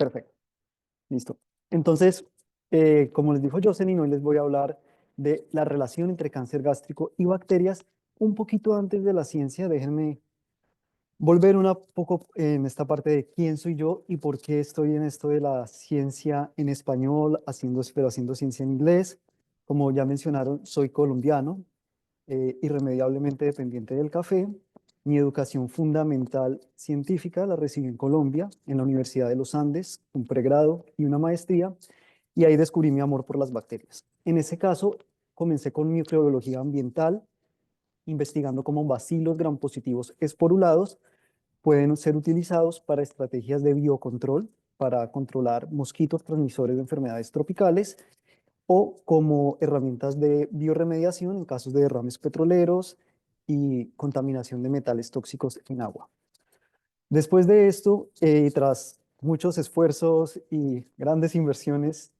Perfecto, listo. Entonces, como les dijo Jocelyn, hoy les voy a hablar de la relación entre cáncer gástrico y bacterias. Un poquito antes de la ciencia, déjenme volver una poco en esta parte de quién soy yo y por qué estoy en esto de la ciencia en español, pero haciendo ciencia en inglés. Como ya mencionaron, soy colombiano, irremediablemente dependiente del café. Mi educación fundamental científica la recibí en Colombia, en la Universidad de los Andes, un pregrado y una maestría, y ahí descubrí mi amor por las bacterias. En ese caso, comencé con microbiología ambiental, investigando cómo bacilos grampositivos esporulados pueden ser utilizados para estrategias de biocontrol, para controlar mosquitos transmisores de enfermedades tropicales o como herramientas de biorremediación en casos de derrames petroleros y contaminación de metales tóxicos en agua. Después de esto, tras muchos esfuerzos y grandes inversiones,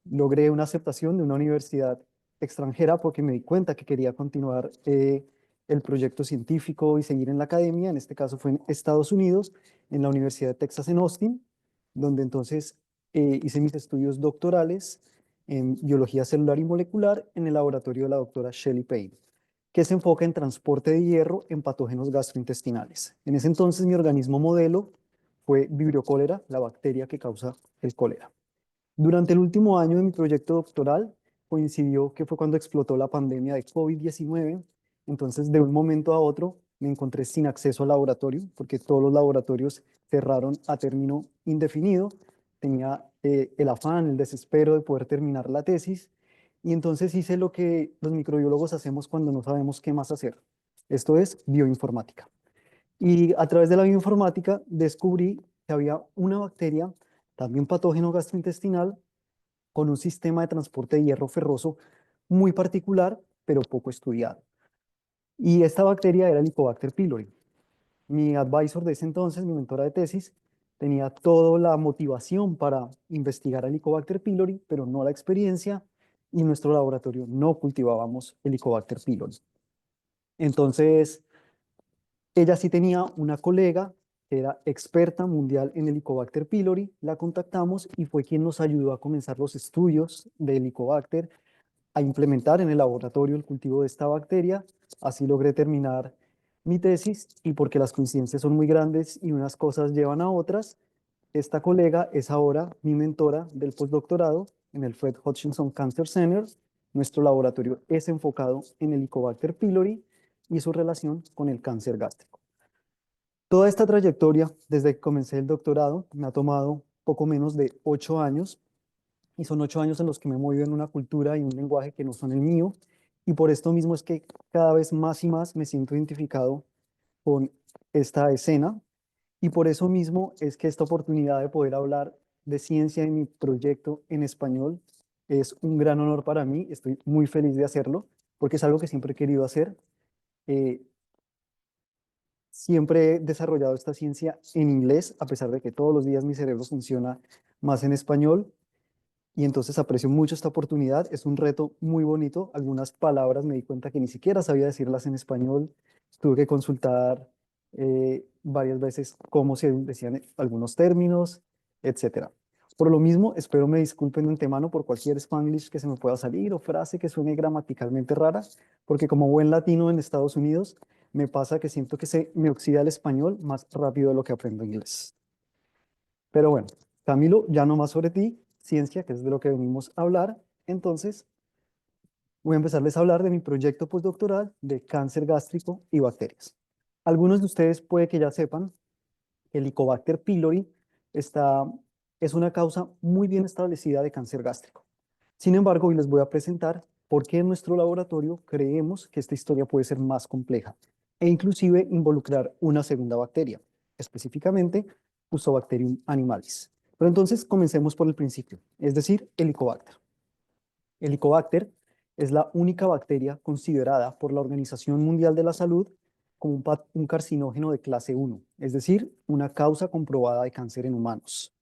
logré una aceptación de una universidad extranjera porque me di cuenta que quería continuar el proyecto científico y seguir en la academia. En este caso fue en Estados Unidos, en la Universidad de Texas en Austin, donde entonces hice mis estudios doctorales en biología celular y molecular en el laboratorio de la doctora Shelley Payne, que se enfoca en transporte de hierro en patógenos gastrointestinales. En ese entonces mi organismo modelo fue Vibrio cólera, la bacteria que causa el cólera. Durante el último año de mi proyecto doctoral coincidió que fue cuando explotó la pandemia de COVID-19. Entonces, de un momento a otro, me encontré sin acceso al laboratorio porque todos los laboratorios cerraron a término indefinido. Tenía el afán, el desespero de poder terminar la tesis y entonces hice lo que los microbiólogos hacemos cuando no sabemos qué más hacer. Esto es bioinformática. Y a través de la bioinformática descubrí que había una bacteria, también patógeno gastrointestinal, con un sistema de transporte de hierro ferroso muy particular, pero poco estudiado. Y esta bacteria era el Helicobacter pylori. Mi advisor de ese entonces, mi mentora de tesis, tenía toda la motivación para investigar el Helicobacter pylori, pero no la experiencia, y en nuestro laboratorio no cultivábamos Helicobacter pylori. Entonces, ella sí tenía una colega que era experta mundial en Helicobacter pylori, la contactamos y fue quien nos ayudó a comenzar los estudios de Helicobacter, a implementar en el laboratorio el cultivo de esta bacteria. Así logré terminar mi tesis y porque las coincidencias son muy grandes y unas cosas llevan a otras, esta colega es ahora mi mentora del postdoctorado en el Fred Hutchinson Cancer Center. Nuestro laboratorio es enfocado en Helicobacter pylori y su relación con el cáncer gástrico. Toda esta trayectoria, desde que comencé el doctorado, me ha tomado poco menos de 8 años y son 8 años en los que me he movido en una cultura y un lenguaje que no son el mío y por esto mismo es que cada vez más y más me siento identificado con esta escena y por eso mismo es que esta oportunidad de poder hablar de ciencia en mi proyecto en español es un gran honor para mí. Estoy muy feliz de hacerlo porque es algo que siempre he querido hacer. Eh, Siempre he desarrollado esta ciencia en inglés, a pesar de que todos los días mi cerebro funciona más en español. Y entonces aprecio mucho esta oportunidad. Es un reto muy bonito. Algunas palabras me di cuenta que ni siquiera sabía decirlas en español. Tuve que consultar varias veces cómo se decían algunos términos, etcétera. Por lo mismo, espero me disculpen de antemano por cualquier Spanglish que se me pueda salir o frase que suene gramaticalmente rara, porque como buen latino en Estados Unidos, me pasa que siento que se me oxida el español más rápido de lo que aprendo inglés. Pero bueno, Camilo, ya no más sobre ti, ciencia, que es de lo que venimos a hablar. Entonces, voy a empezarles a hablar de mi proyecto postdoctoral de cáncer gástrico y bacterias. Algunos de ustedes puede que ya sepan que el Helicobacter pylori está, es una causa muy bien establecida de cáncer gástrico. Sin embargo, hoy les voy a presentar por qué en nuestro laboratorio creemos que esta historia puede ser más compleja e inclusive involucrar una segunda bacteria, específicamente Fusobacterium animalis. Pero entonces comencemos por el principio, es decir, Helicobacter. Helicobacter es la única bacteria considerada por la Organización Mundial de la Salud como un carcinógeno de clase 1, es decir, una causa comprobada de cáncer en humanos.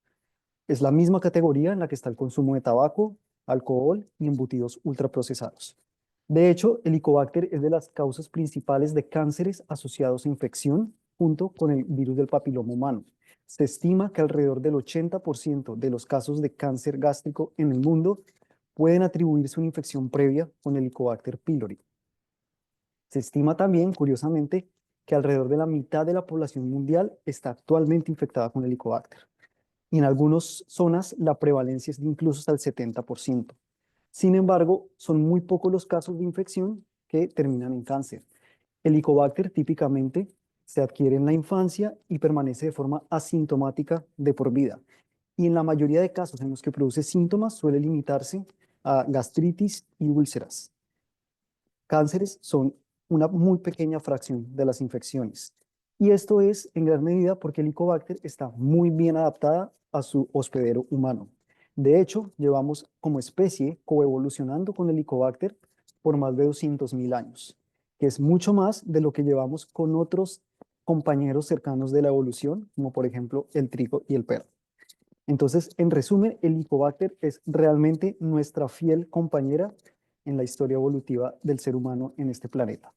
Es la misma categoría en la que está el consumo de tabaco, alcohol y embutidos ultraprocesados. De hecho, el Helicobacter es de las causas principales de cánceres asociados a infección junto con el virus del papiloma humano. Se estima que alrededor del 80% de los casos de cáncer gástrico en el mundo pueden atribuirse a una infección previa con Helicobacter pylori. Se estima también, curiosamente, que alrededor de la mitad de la población mundial está actualmente infectada con Helicobacter. Y en algunas zonas la prevalencia es de incluso hasta el 70%. Sin embargo, son muy pocos los casos de infección que terminan en cáncer. El Helicobacter típicamente se adquiere en la infancia y permanece de forma asintomática de por vida. Y en la mayoría de casos en los que produce síntomas suele limitarse a gastritis y úlceras. Cánceres son una muy pequeña fracción de las infecciones. Y esto es en gran medida porque el Helicobacter está muy bien adaptada a su hospedero humano. De hecho, llevamos como especie coevolucionando con el Helicobacter por más de 200.000 años, que es mucho más de lo que llevamos con otros compañeros cercanos de la evolución, como por ejemplo el trigo y el perro. Entonces, en resumen, el Helicobacter es realmente nuestra fiel compañera en la historia evolutiva del ser humano en este planeta.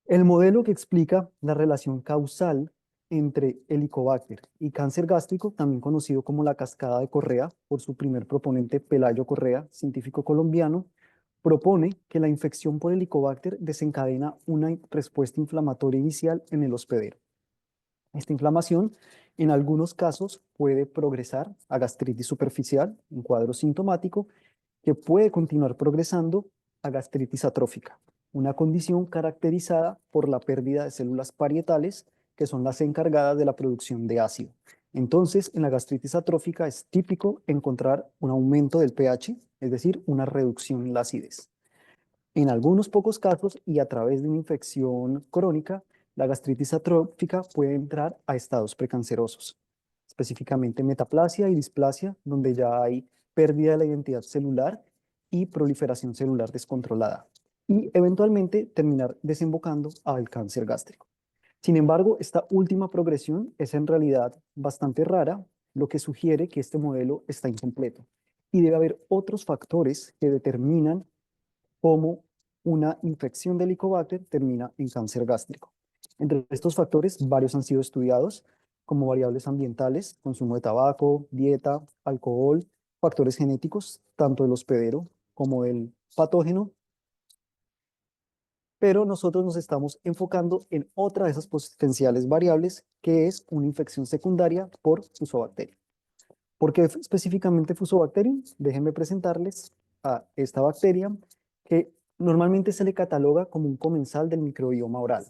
El modelo que explica la relación causal entre Helicobacter y cáncer gástrico, también conocido como la cascada de Correa por su primer proponente Pelayo Correa, científico colombiano, propone que la infección por Helicobacter desencadena una respuesta inflamatoria inicial en el hospedero. Esta inflamación en algunos casos puede progresar a gastritis superficial, un cuadro sintomático, que puede continuar progresando a gastritis atrófica, una condición caracterizada por la pérdida de células parietales, que son las encargadas de la producción de ácido. Entonces, en la gastritis atrófica es típico encontrar un aumento del pH, es decir, una reducción en la acidez. En algunos pocos casos y a través de una infección crónica, la gastritis atrófica puede entrar a estados precancerosos, específicamente metaplasia y displasia, donde ya hay pérdida de la identidad celular y proliferación celular descontrolada, y eventualmente terminar desembocando al cáncer gástrico. Sin embargo, esta última progresión es en realidad bastante rara, lo que sugiere que este modelo está incompleto y debe haber otros factores que determinan cómo una infección de Helicobacter termina en cáncer gástrico. Entre estos factores, varios han sido estudiados como variables ambientales, consumo de tabaco, dieta, alcohol, factores genéticos, tanto del hospedero como del patógeno, pero nosotros nos estamos enfocando en otra de esas potenciales variables, que es una infección secundaria por fusobacteria. ¿Por qué específicamente Fusobacterium? Déjenme presentarles a esta bacteria que normalmente se le cataloga como un comensal del microbioma oral,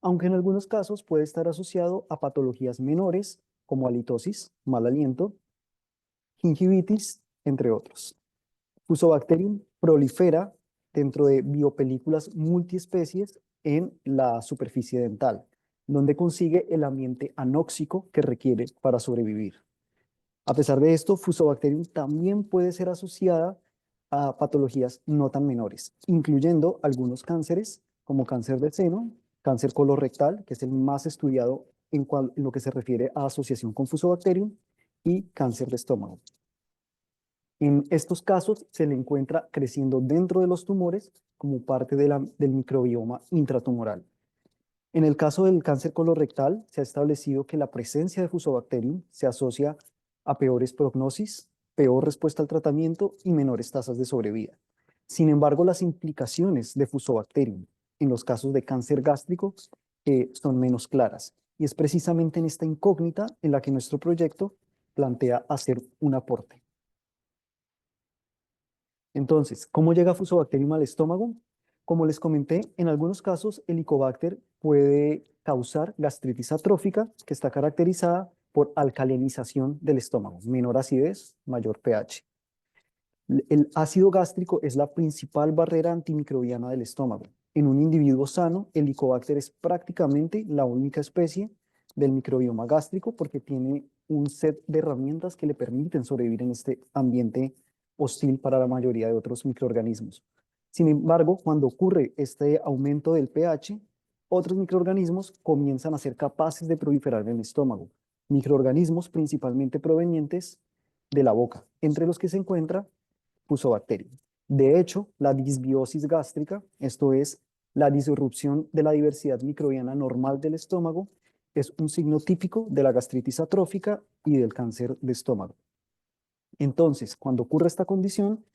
aunque en algunos casos puede estar asociado a patologías menores como halitosis, mal aliento, gingivitis, entre otros. Fusobacterium prolifera dentro de biopelículas multiespecies en la superficie dental, donde consigue el ambiente anóxico que requiere para sobrevivir. A pesar de esto, Fusobacterium también puede ser asociada a patologías no tan menores, incluyendo algunos cánceres como cáncer de seno, cáncer colorectal, que es el más estudiado en lo que se refiere a asociación con Fusobacterium, y cáncer de estómago. En estos casos se le encuentra creciendo dentro de los tumores como parte del microbioma intratumoral. En el caso del cáncer colorectal, se ha establecido que la presencia de Fusobacterium se asocia a peores prognosis, peor respuesta al tratamiento y menores tasas de sobrevida. Sin embargo, las implicaciones de Fusobacterium en los casos de cáncer gástrico son menos claras. Y es precisamente en esta incógnita en la que nuestro proyecto plantea hacer un aporte. Entonces, ¿cómo llega Fusobacterium al estómago? Como les comenté, en algunos casos el Helicobacter puede causar gastritis atrófica, que está caracterizada por alcalinización del estómago, menor acidez, mayor pH. El ácido gástrico es la principal barrera antimicrobiana del estómago. En un individuo sano, el Helicobacter es prácticamente la única especie del microbioma gástrico porque tiene un set de herramientas que le permiten sobrevivir en este ambiente hostil para la mayoría de otros microorganismos. Sin embargo, cuando ocurre este aumento del pH, otros microorganismos comienzan a ser capaces de proliferar en el estómago. Microorganismos principalmente provenientes de la boca, entre los que se encuentra Fusobacterium. De hecho, la disbiosis gástrica, esto es la disrupción de la diversidad microbiana normal del estómago, es un signo típico de la gastritis atrófica y del cáncer de estómago. Entonces, cuando ocurre esta condición,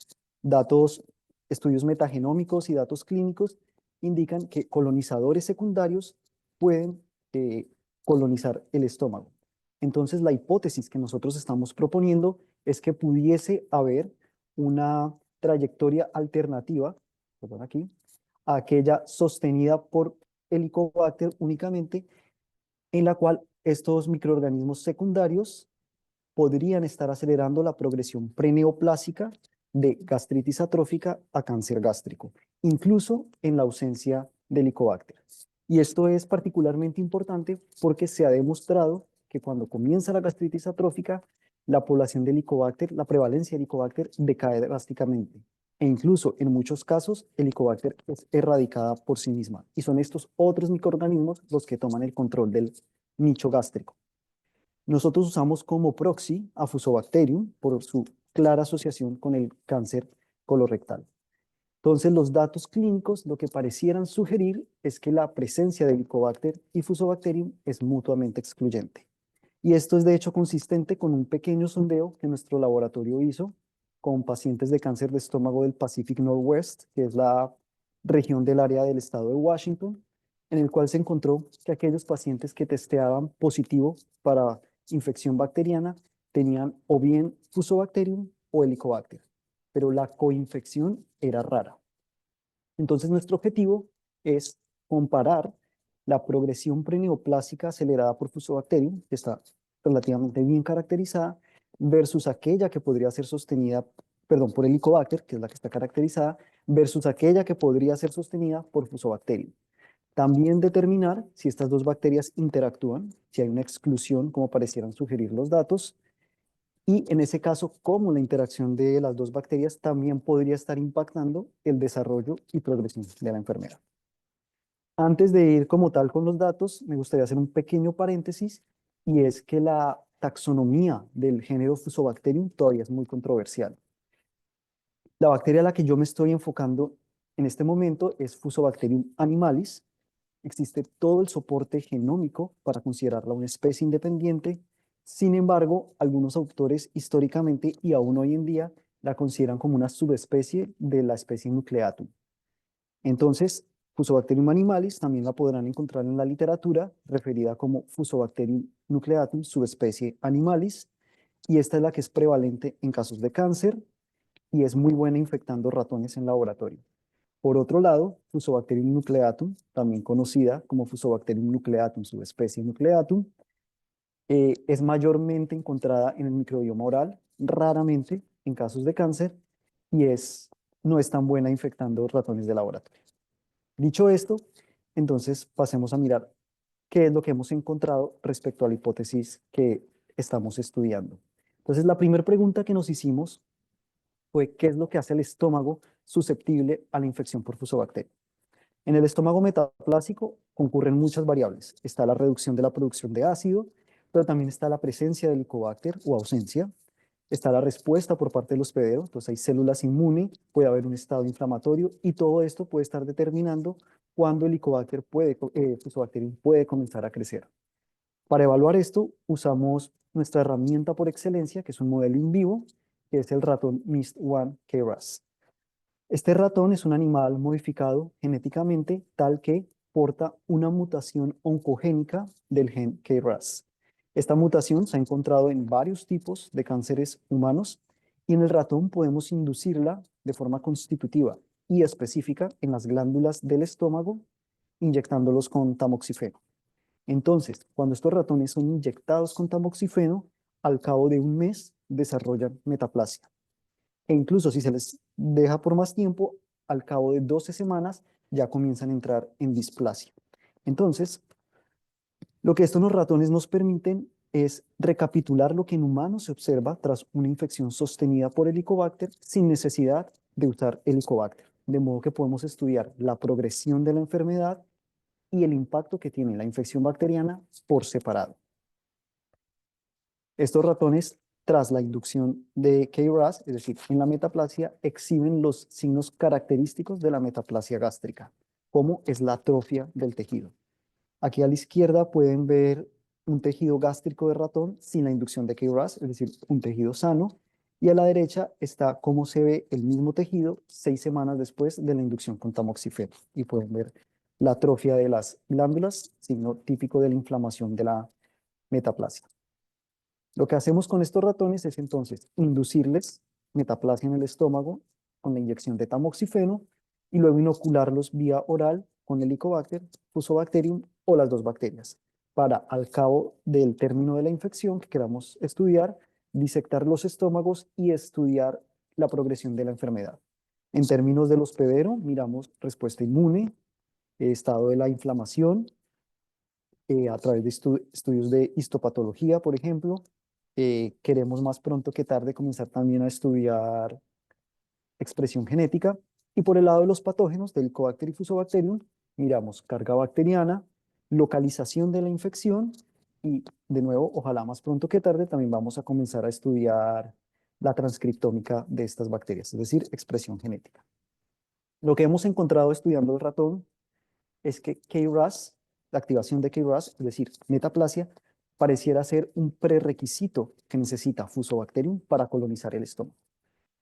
datos, estudios metagenómicos y datos clínicos indican que colonizadores secundarios pueden colonizar el estómago. Entonces, la hipótesis que nosotros estamos proponiendo es que pudiese haber una trayectoria alternativa, perdón aquí, a aquella sostenida por Helicobacter únicamente, en la cual estos microorganismos secundarios podrían estar acelerando la progresión preneoplásica de gastritis atrófica a cáncer gástrico, incluso en la ausencia de Helicobacter. Y esto es particularmente importante porque se ha demostrado que cuando comienza la gastritis atrófica, la población de Helicobacter, la prevalencia de Helicobacter decae drásticamente. E incluso en muchos casos, Helicobacter es erradicada por sí misma. Y son estos otros microorganismos los que toman el control del nicho gástrico. Nosotros usamos como proxy a Fusobacterium por su clara asociación con el cáncer colorectal. Entonces, los datos clínicos lo que parecieran sugerir es que la presencia de Helicobacter y Fusobacterium es mutuamente excluyente. Y esto es de hecho consistente con un pequeño sondeo que nuestro laboratorio hizo con pacientes de cáncer de estómago del Pacific Northwest, que es la región del área del estado de Washington, en el cual se encontró que aquellos pacientes que testeaban positivo para infección bacteriana tenían o bien Fusobacterium o Helicobacter, pero la coinfección era rara. Entonces, nuestro objetivo es comparar la progresión preneoplásica acelerada por Fusobacterium, que está relativamente bien caracterizada, versus aquella que podría ser sostenida, perdón, por Helicobacter, que es la que está caracterizada, versus aquella que podría ser sostenida por Fusobacterium. También determinar si estas dos bacterias interactúan, si hay una exclusión, como parecieran sugerir los datos, y en ese caso, cómo la interacción de las dos bacterias también podría estar impactando el desarrollo y progresión de la enfermedad. Antes de ir como tal con los datos, me gustaría hacer un pequeño paréntesis y es que la taxonomía del género Fusobacterium todavía es muy controversial. La bacteria a la que yo me estoy enfocando en este momento es Fusobacterium animalis. Existe todo el soporte genómico para considerarla una especie independiente. Sin embargo, algunos autores históricamente y aún hoy en día la consideran como una subespecie de la especie Nucleatum. Entonces, Fusobacterium animalis también la podrán encontrar en la literatura referida como Fusobacterium nucleatum, subespecie animalis, y esta es la que es prevalente en casos de cáncer y es muy buena infectando ratones en laboratorio. Por otro lado, Fusobacterium nucleatum, también conocida como Fusobacterium nucleatum, subespecie nucleatum, es mayormente encontrada en el microbioma oral, raramente en casos de cáncer, y no es tan buena infectando ratones de laboratorio. Dicho esto, entonces pasemos a mirar qué es lo que hemos encontrado respecto a la hipótesis que estamos estudiando. Entonces, la primera pregunta que nos hicimos fue qué es lo que hace el estómago susceptible a la infección por fusobacterias. En el estómago metaplásico concurren muchas variables. Está la reducción de la producción de ácido, pero también está la presencia del Helicobacter o ausencia. Está la respuesta por parte del hospedero, entonces hay células inmunes, puede haber un estado inflamatorio y todo esto puede estar determinando cuándo el Helicobacter Fusobacterium puede comenzar a crecer. Para evaluar esto, usamos nuestra herramienta por excelencia, que es un modelo in vivo, que es el ratón MIST-1 KRAS. Este ratón es un animal modificado genéticamente tal que porta una mutación oncogénica del gen KRAS. Esta mutación se ha encontrado en varios tipos de cánceres humanos y en el ratón podemos inducirla de forma constitutiva y específica en las glándulas del estómago, inyectándolos con tamoxifeno. Entonces, cuando estos ratones son inyectados con tamoxifeno, al cabo de un mes desarrollan metaplasia. E incluso si se les deja por más tiempo, al cabo de 12 semanas ya comienzan a entrar en displasia. Entonces, lo que estos ratones nos permiten es recapitular lo que en humanos se observa tras una infección sostenida por Helicobacter sin necesidad de usar Helicobacter. De modo que podemos estudiar la progresión de la enfermedad y el impacto que tiene la infección bacteriana por separado. Estos ratones, tras la inducción de KRAS, es decir, en la metaplasia, exhiben los signos característicos de la metaplasia gástrica, como es la atrofia del tejido. Aquí a la izquierda pueden ver un tejido gástrico de ratón sin la inducción de KRAS, es decir, un tejido sano. Y a la derecha está cómo se ve el mismo tejido 6 semanas después de la inducción con tamoxifeno. Y pueden ver la atrofia de las glándulas, signo típico de la inflamación de la metaplasia. Lo que hacemos con estos ratones es entonces inducirles metaplasia en el estómago con la inyección de tamoxifeno y luego inocularlos vía oral con Helicobacter, Fusobacterium o las dos bacterias para al cabo del término de la infección que queramos estudiar, disectar los estómagos y estudiar la progresión de la enfermedad. En términos del hospedero, miramos respuesta inmune, estado de la inflamación, a través de estudios de histopatología, por ejemplo. Queremos más pronto que tarde comenzar también a estudiar expresión genética. Y por el lado de los patógenos, del Helicobacter y Fusobacterium, miramos carga bacteriana, localización de la infección y, de nuevo, ojalá más pronto que tarde, también vamos a comenzar a estudiar la transcriptómica de estas bacterias, es decir, expresión genética. Lo que hemos encontrado estudiando el ratón es que KRAS, la activación de KRAS, es decir, metaplasia, pareciera ser un prerequisito que necesita Fusobacterium para colonizar el estómago.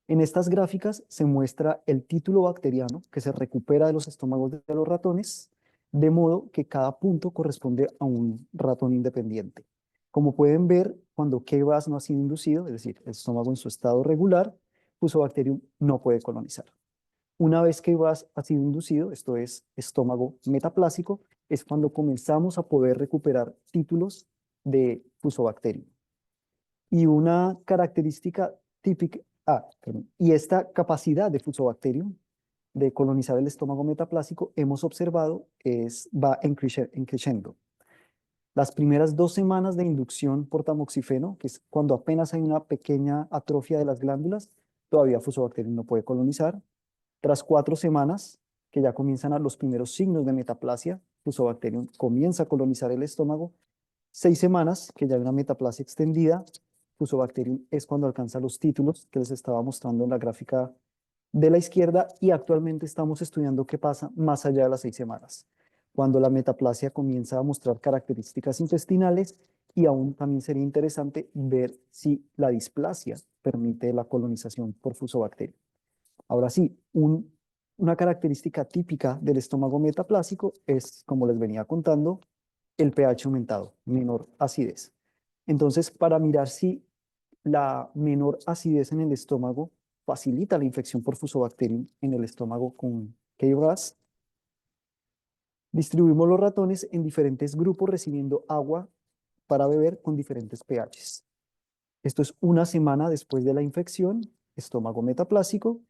En estas gráficas se muestra el título bacteriano que se recupera de los estómagos de los ratones, de modo que cada punto corresponde a un ratón independiente. Como pueden ver, cuando KRAS no ha sido inducido, es decir, el estómago en su estado regular, Fusobacterium no puede colonizar. Una vez que VAS ha sido inducido, esto es estómago metaplásico, es cuando comenzamos a poder recuperar títulos de Fusobacterium. Y una característica típica, perdón, y esta capacidad de Fusobacterium de colonizar el estómago metaplásico, hemos observado que va en crescendo. Las primeras 2 semanas de inducción por tamoxifeno, que es cuando apenas hay una pequeña atrofia de las glándulas, todavía Fusobacterium no puede colonizar. Tras 4 semanas, que ya comienzan a los primeros signos de metaplasia, Fusobacterium comienza a colonizar el estómago. 6 semanas, que ya hay una metaplasia extendida, Fusobacterium es cuando alcanza los títulos que les estaba mostrando en la gráfica de la izquierda y actualmente estamos estudiando qué pasa más allá de las 6 semanas, cuando la metaplasia comienza a mostrar características intestinales y aún también sería interesante ver si la displasia permite la colonización por Fusobacterium. Ahora sí, una característica típica del estómago metaplásico es, como les venía contando, el pH aumentado, menor acidez. Entonces, para mirar si la menor acidez en el estómago facilita la infección por Fusobacterium en el estómago con KRAS, distribuimos los ratones en diferentes grupos recibiendo agua para beber con diferentes pHs. Esto es 1 semana después de la infección, estómago metaplásico,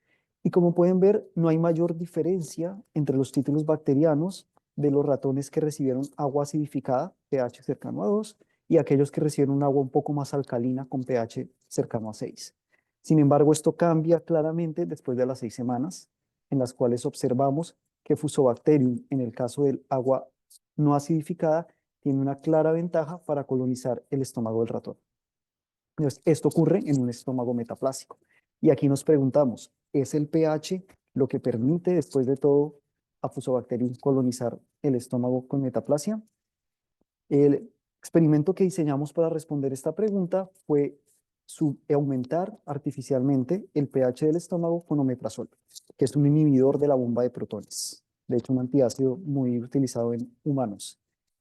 y como pueden ver, no hay mayor diferencia entre los títulos bacterianos de los ratones que recibieron agua acidificada, pH cercano a 2, y aquellos que recibieron un agua un poco más alcalina con pH cercano a 6. Sin embargo, esto cambia claramente después de las 6 semanas, en las cuales observamos que Fusobacterium, en el caso del agua no acidificada, tiene una clara ventaja para colonizar el estómago del ratón. Entonces, esto ocurre en un estómago metaplásico. Y aquí nos preguntamos, ¿es el pH lo que permite después de todo a Fusobacterium colonizar el estómago con metaplasia? El experimento que diseñamos para responder esta pregunta fue aumentar artificialmente el pH del estómago con omeprazol, que es un inhibidor de la bomba de protones. De hecho, un antiácido muy utilizado en humanos.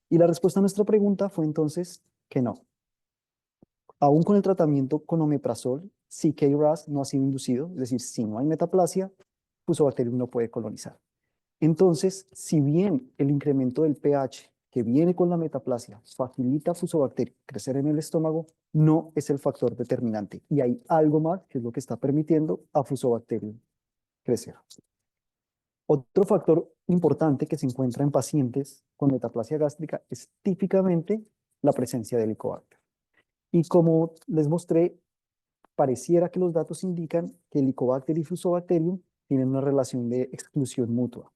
Y la respuesta a nuestra pregunta fue entonces que no. Aún con el tratamiento con omeprazol, si KRAS no ha sido inducido, es decir, si no hay metaplasia, Fusobacterium no puede colonizar. Entonces, si bien el incremento del pH que viene con la metaplasia facilita a Fusobacterium crecer en el estómago, no es el factor determinante. Y hay algo más que es lo que está permitiendo a Fusobacterium crecer. Otro factor importante que se encuentra en pacientes con metaplasia gástrica es típicamente la presencia de Helicobacter. Y como les mostré, pareciera que los datos indican que Helicobacter y Fusobacterium tienen una relación de exclusión mutua.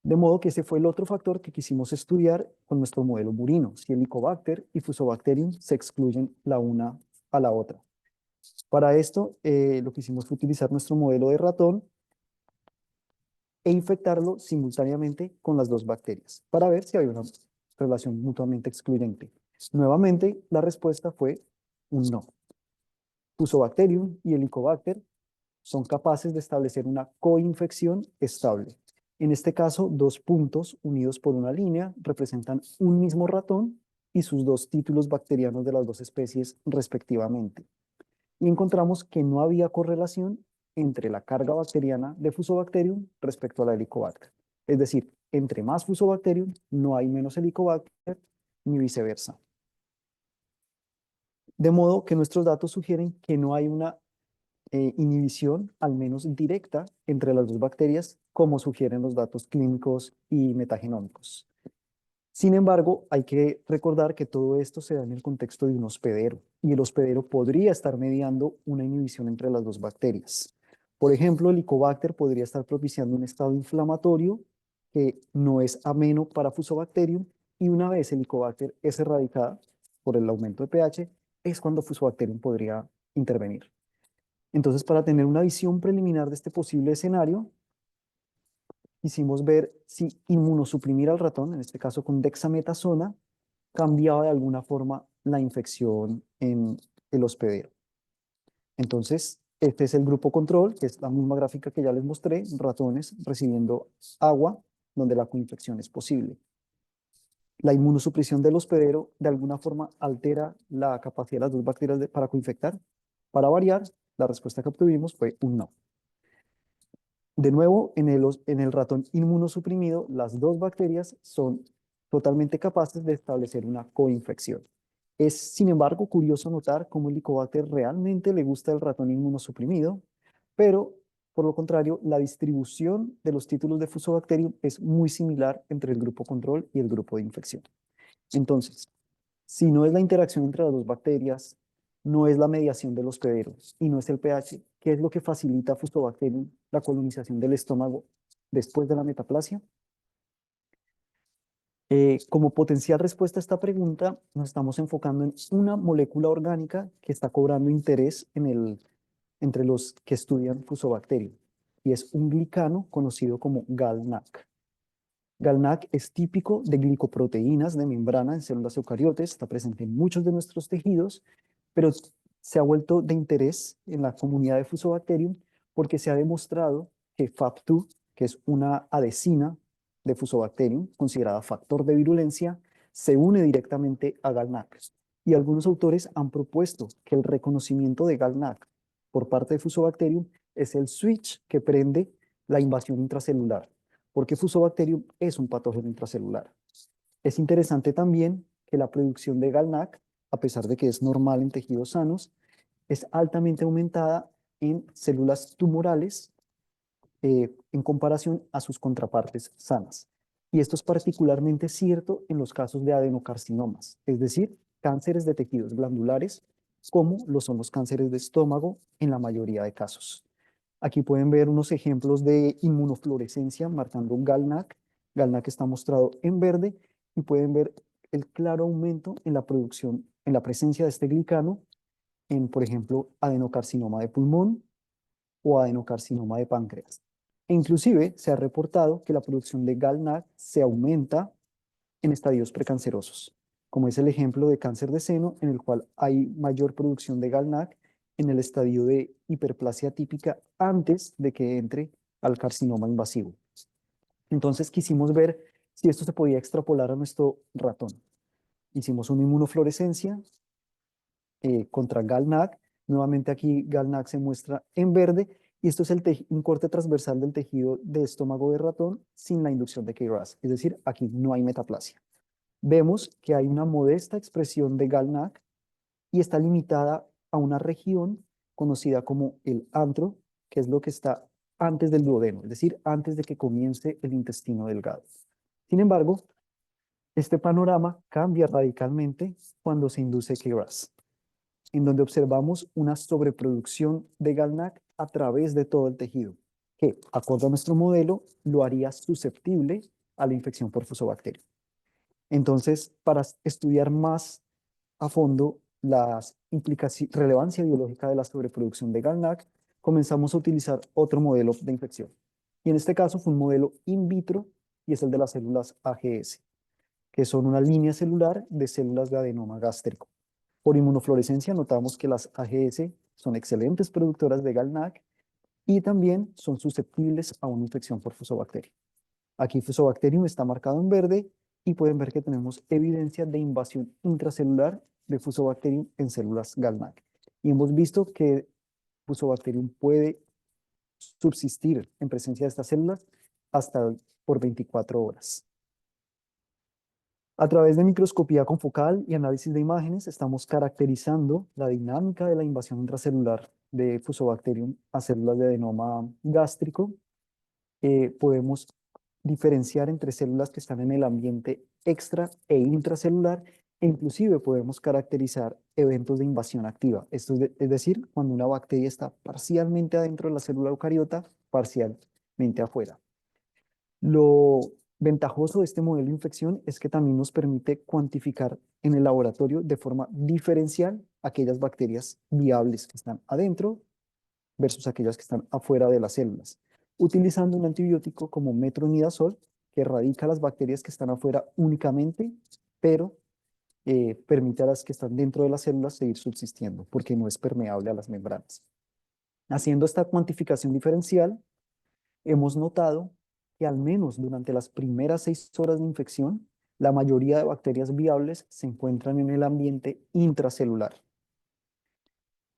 De modo que ese fue el otro factor que quisimos estudiar con nuestro modelo murino, si Helicobacter y Fusobacterium se excluyen la una a la otra. Para esto, lo que hicimos fue utilizar nuestro modelo de ratón e infectarlo simultáneamente con las dos bacterias para ver si había una relación mutuamente excluyente. Nuevamente, la respuesta fue un no. Fusobacterium y Helicobacter son capaces de establecer una coinfección estable. En este caso, dos puntos unidos por una línea representan un mismo ratón y sus dos títulos bacterianos de las dos especies respectivamente. Y encontramos que no había correlación entre la carga bacteriana de Fusobacterium respecto a la Helicobacter. Es decir, entre más Fusobacterium, no hay menos Helicobacter, ni viceversa. De modo que nuestros datos sugieren que no hay una inhibición, al menos directa, entre las dos bacterias, como sugieren los datos clínicos y metagenómicos. Sin embargo, hay que recordar que todo esto se da en el contexto de un hospedero, y el hospedero podría estar mediando una inhibición entre las dos bacterias. Por ejemplo, el Helicobacter podría estar propiciando un estado inflamatorio que no es ameno para Fusobacterium, y una vez el Helicobacter es erradicada por el aumento de pH, es cuando Fusobacterium podría intervenir. Entonces, para tener una visión preliminar de este posible escenario, quisimos ver si inmunosuprimir al ratón, en este caso con dexametasona, cambiaba de alguna forma la infección en el hospedero. Entonces, este es el grupo control, que es la misma gráfica que ya les mostré, ratones recibiendo agua donde la coinfección es posible. La inmunosupresión del hospedero de alguna forma altera la capacidad de las dos bacterias para coinfectar. Para variar, la respuesta que obtuvimos fue un no. De nuevo, en el ratón inmunosuprimido, las dos bacterias son totalmente capaces de establecer una coinfección. Es, sin embargo, curioso notar cómo el Helicobacter realmente le gusta el ratón inmunosuprimido, pero, por lo contrario, la distribución de los títulos de Fusobacterium es muy similar entre el grupo control y el grupo de infección. Entonces, si no es la interacción entre las dos bacterias, no es la mediación de los hospederos y no es el pH, ¿qué es lo que facilita a Fusobacterium la colonización del estómago después de la metaplasia? Como potencial respuesta a esta pregunta, nos estamos enfocando en una molécula orgánica que está cobrando interés entre los que estudian Fusobacterium, y es un glicano conocido como GalNAc. GalNAc es típico de glicoproteínas de membrana en células eucariotes, está presente en muchos de nuestros tejidos, pero se ha vuelto de interés en la comunidad de Fusobacterium porque se ha demostrado que FAP2, que es una adhesina de Fusobacterium, considerada factor de virulencia, se une directamente a GalNAc. Y algunos autores han propuesto que el reconocimiento de GalNAc por parte de Fusobacterium es el switch que prende la invasión intracelular, porque Fusobacterium es un patógeno intracelular. Es interesante también que la producción de GalNAc, a pesar de que es normal en tejidos sanos, es altamente aumentada en células tumorales en comparación a sus contrapartes sanas. Y esto es particularmente cierto en los casos de adenocarcinomas, es decir, cánceres de tejidos glandulares, como lo son los cánceres de estómago en la mayoría de casos. Aquí pueden ver unos ejemplos de inmunofluorescencia marcando un GalNAc. GalNAc está mostrado en verde y pueden ver el claro aumento en la producción, en la presencia de este glicano en, por ejemplo, adenocarcinoma de pulmón o adenocarcinoma de páncreas. E inclusive se ha reportado que la producción de GalNAc se aumenta en estadios precancerosos, como es el ejemplo de cáncer de seno, en el cual hay mayor producción de GalNAc en el estadio de hiperplasia típica antes de que entre al carcinoma invasivo. Entonces quisimos ver si esto se podía extrapolar a nuestro ratón. Hicimos una inmunofluorescencia contra GalNAc. Nuevamente aquí GalNAc se muestra en verde y esto es un corte transversal del tejido de estómago de ratón sin la inducción de KRAS, es decir, aquí no hay metaplasia. Vemos que hay una modesta expresión de GalNAc y está limitada a una región conocida como el antro, que es lo que está antes del duodeno, es decir, antes de que comience el intestino delgado. Sin embargo, este panorama cambia radicalmente cuando se induce KRAS, en donde observamos una sobreproducción de GalNAc a través de todo el tejido, que, acorde a nuestro modelo, lo haría susceptible a la infección por Fusobacterium. Entonces, para estudiar más a fondo la relevancia biológica de la sobreproducción de GalNAc, comenzamos a utilizar otro modelo de infección. Y en este caso fue un modelo in vitro y es el de las células AGS, que son una línea celular de células de adenoma gástrico. Por inmunofluorescencia notamos que las AGS son excelentes productoras de GalNAc y también son susceptibles a una infección por Fusobacterium. Aquí Fusobacterium está marcado en verde y pueden ver que tenemos evidencia de invasión intracelular de Fusobacterium en células GalNAc. Y hemos visto que Fusobacterium puede subsistir en presencia de estas células hasta por 24 horas. A través de microscopía confocal y análisis de imágenes, estamos caracterizando la dinámica de la invasión intracelular de Fusobacterium a células de adenoma gástrico. Podemos diferenciar entre células que están en el ambiente extra e intracelular, e inclusive podemos caracterizar eventos de invasión activa. Esto es decir, cuando una bacteria está parcialmente adentro de la célula eucariota, parcialmente afuera. Lo ventajoso de este modelo de infección es que también nos permite cuantificar en el laboratorio de forma diferencial aquellas bacterias viables que están adentro versus aquellas que están afuera de las células, utilizando un antibiótico como metronidazol que erradica las bacterias que están afuera únicamente, pero permite a las que están dentro de las células seguir subsistiendo porque no es permeable a las membranas. Haciendo esta cuantificación diferencial, hemos notado que al menos durante las primeras 6 horas de infección, la mayoría de bacterias viables se encuentran en el ambiente intracelular.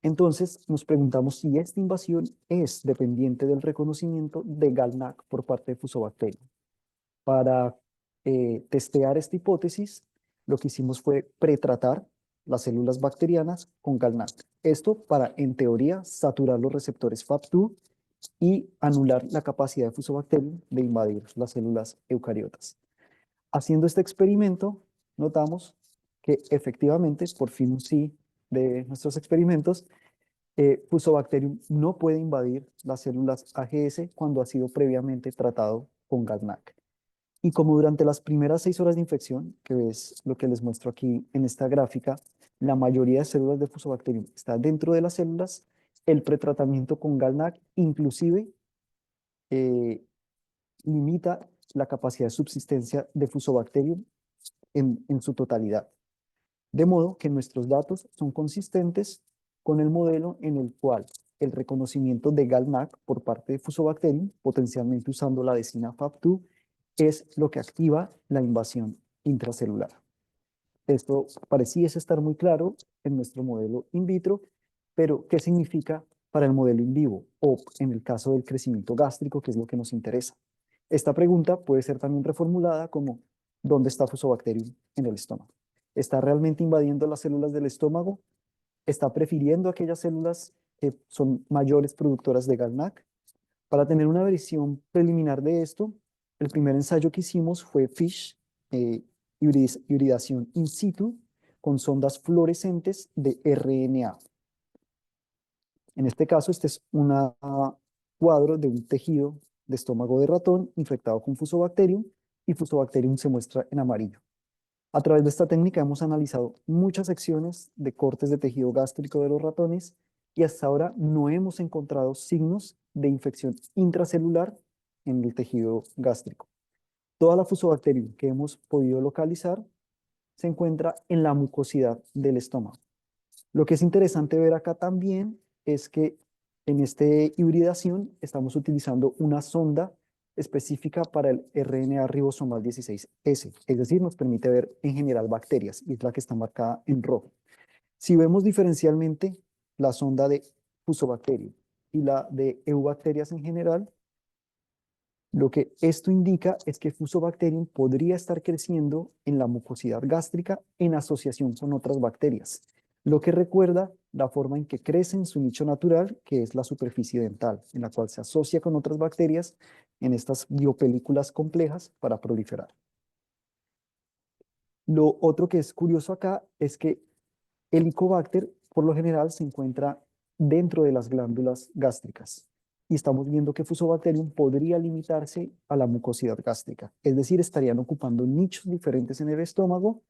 Entonces, nos preguntamos si esta invasión es dependiente del reconocimiento de GalNAc por parte de Fusobacterium. Para testear esta hipótesis, lo que hicimos fue pretratar las células bacterianas con GalNAc. Esto para, en teoría, saturar los receptores FAP2 y anular la capacidad de Fusobacterium de invadir las células eucariotas. Haciendo este experimento, notamos que efectivamente, por fin un sí de nuestros experimentos, Fusobacterium no puede invadir las células AGS cuando ha sido previamente tratado con GalNAc. Y como durante las primeras 6 horas de infección, que es lo que les muestro aquí en esta gráfica, la mayoría de células de Fusobacterium está dentro de las células, el pretratamiento con GalNAc inclusive limita la capacidad de subsistencia de Fusobacterium en su totalidad. De modo que nuestros datos son consistentes con el modelo en el cual el reconocimiento de GalNAc por parte de Fusobacterium, potencialmente usando la decina FAP2, es lo que activa la invasión intracelular. Esto pareciese estar muy claro en nuestro modelo in vitro, pero ¿qué significa para el modelo in vivo o en el caso del crecimiento gástrico, que es lo que nos interesa? Esta pregunta puede ser también reformulada como ¿dónde está Fusobacterium en el estómago? ¿Está realmente invadiendo las células del estómago? ¿Está prefiriendo aquellas células que son mayores productoras de GalNAc? Para tener una visión preliminar de esto, el primer ensayo que hicimos fue FISH, hibridación in situ, con sondas fluorescentes de RNA. En este caso, este es un cuadro de un tejido de estómago de ratón infectado con Fusobacterium y Fusobacterium se muestra en amarillo. A través de esta técnica hemos analizado muchas secciones de cortes de tejido gástrico de los ratones y hasta ahora no hemos encontrado signos de infección intracelular en el tejido gástrico. Toda la Fusobacterium que hemos podido localizar se encuentra en la mucosidad del estómago. Lo que es interesante ver acá también es que en esta hibridación estamos utilizando una sonda específica para el RNA ribosomal 16S, es decir, nos permite ver en general bacterias y es la que está marcada en rojo. Si vemos diferencialmente la sonda de Fusobacterium y la de eubacterias en general, lo que esto indica es que Fusobacterium podría estar creciendo en la mucosidad gástrica en asociación con otras bacterias, lo que recuerda la forma en que crece en su nicho natural, que es la superficie dental, en la cual se asocia con otras bacterias en estas biopelículas complejas para proliferar. Lo otro que es curioso acá es que el Helicobacter, por lo general, se encuentra dentro de las glándulas gástricas. Y estamos viendo que Fusobacterium podría limitarse a la mucosidad gástrica. Es decir, estarían ocupando nichos diferentes en el estómago,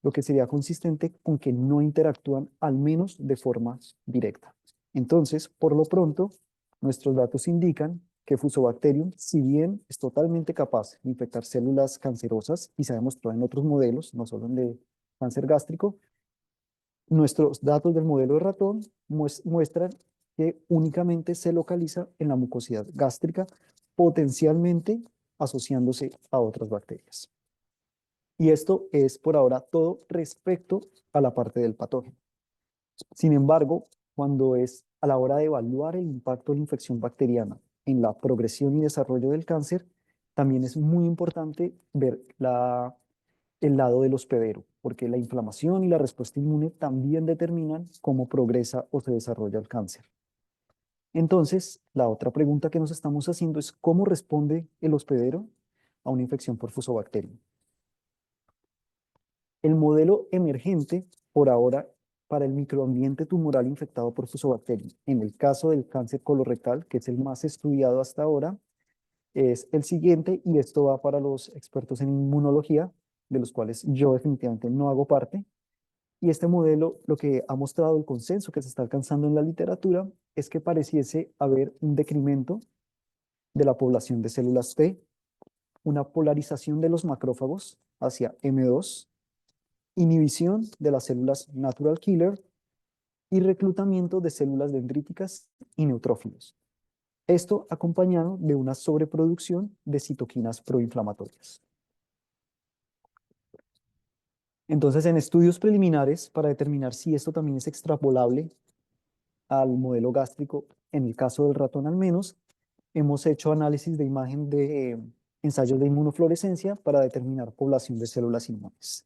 lo que sería consistente con que no interactúan al menos de forma directa. Entonces, por lo pronto, nuestros datos indican que Fusobacterium, si bien es totalmente capaz de infectar células cancerosas y se ha demostrado en otros modelos, no solo en de cáncer gástrico, nuestros datos del modelo de ratón muestran que únicamente se localiza en la mucosidad gástrica, potencialmente asociándose a otras bacterias. Y esto es por ahora todo respecto a la parte del patógeno. Sin embargo, cuando es a la hora de evaluar el impacto de la infección bacteriana en la progresión y desarrollo del cáncer, también es muy importante ver el lado del hospedero, porque la inflamación y la respuesta inmune también determinan cómo progresa o se desarrolla el cáncer. Entonces, la otra pregunta que nos estamos haciendo es cómo responde el hospedero a una infección por Fusobacterium. El modelo emergente, por ahora, para el microambiente tumoral infectado por Fusobacterium, en el caso del cáncer colorectal, que es el más estudiado hasta ahora, es el siguiente, y esto va para los expertos en inmunología, de los cuales yo definitivamente no hago parte. Y este modelo, lo que ha mostrado el consenso que se está alcanzando en la literatura, es que pareciese haber un decremento de la población de células T, una polarización de los macrófagos hacia M2, inhibición de las células natural killer y reclutamiento de células dendríticas y neutrófilos. Esto acompañado de una sobreproducción de citoquinas proinflamatorias. Entonces, en estudios preliminares, para determinar si esto también es extrapolable al modelo gástrico, en el caso del ratón al menos, hemos hecho análisis de imagen de ensayos de inmunofluorescencia para determinar población de células inmunes.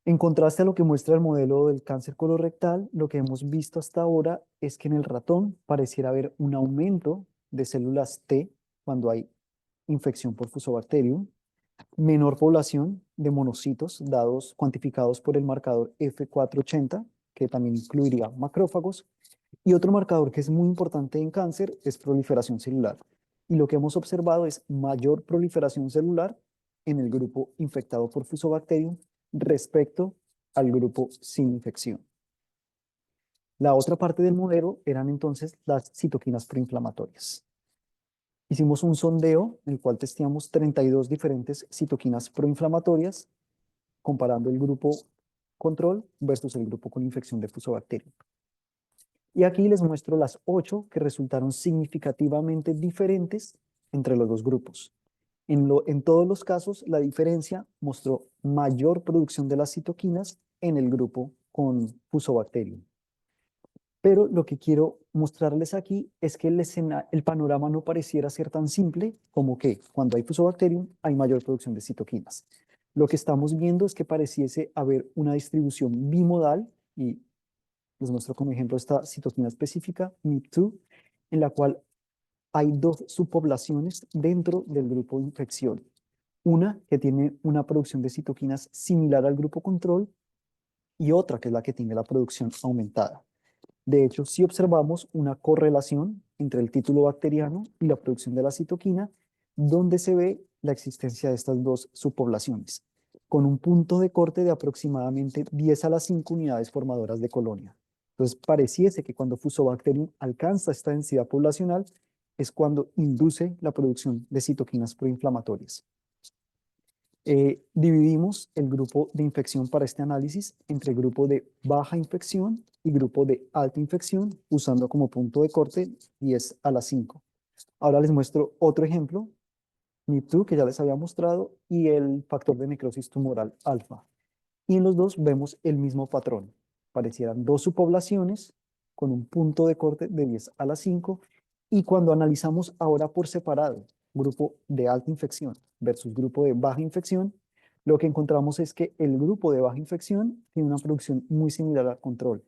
En contraste a lo que muestra el modelo del cáncer colorectal, lo que hemos visto hasta ahora es que en el ratón pareciera haber un aumento de células T cuando hay infección por Fusobacterium, menor población de monocitos dados cuantificados por el marcador F480, que también incluiría macrófagos, y otro marcador que es muy importante en cáncer es proliferación celular. Y lo que hemos observado es mayor proliferación celular en el grupo infectado por Fusobacterium respecto al grupo sin infección. La otra parte del modelo eran entonces las citoquinas proinflamatorias. Hicimos un sondeo en el cual testeamos 32 diferentes citoquinas proinflamatorias, comparando el grupo control versus el grupo con infección de Fusobacterium. Y aquí les muestro las 8 que resultaron significativamente diferentes entre los dos grupos. En todos los casos, la diferencia mostró mayor producción de las citoquinas en el grupo con Fusobacterium. Pero lo que quiero mostrarles aquí es que el panorama no pareciera ser tan simple como que cuando hay Fusobacterium hay mayor producción de citoquinas. Lo que estamos viendo es que pareciese haber una distribución bimodal, y les muestro como ejemplo esta citoquina específica, MIP2, en la cual hay dos subpoblaciones dentro del grupo de infección. Una que tiene una producción de citoquinas similar al grupo control y otra que es la que tiene la producción aumentada. De hecho, sí observamos una correlación entre el título bacteriano y la producción de la citoquina, donde se ve la existencia de estas dos subpoblaciones, con un punto de corte de aproximadamente 10 a la 5 unidades formadoras de colonia. Entonces, pareciese que cuando Fusobacterium alcanza esta densidad poblacional, es cuando induce la producción de citoquinas proinflamatorias. Dividimos el grupo de infección para este análisis entre grupo de baja infección y grupo de alta infección, usando como punto de corte 10 a la 5. Ahora les muestro otro ejemplo, MIP2, que ya les había mostrado, y el factor de necrosis tumoral alfa. Y en los dos vemos el mismo patrón. Parecieran dos subpoblaciones con un punto de corte de 10 a la 5. Y cuando analizamos ahora por separado, grupo de alta infección versus grupo de baja infección, lo que encontramos es que el grupo de baja infección tiene una producción muy similar al control,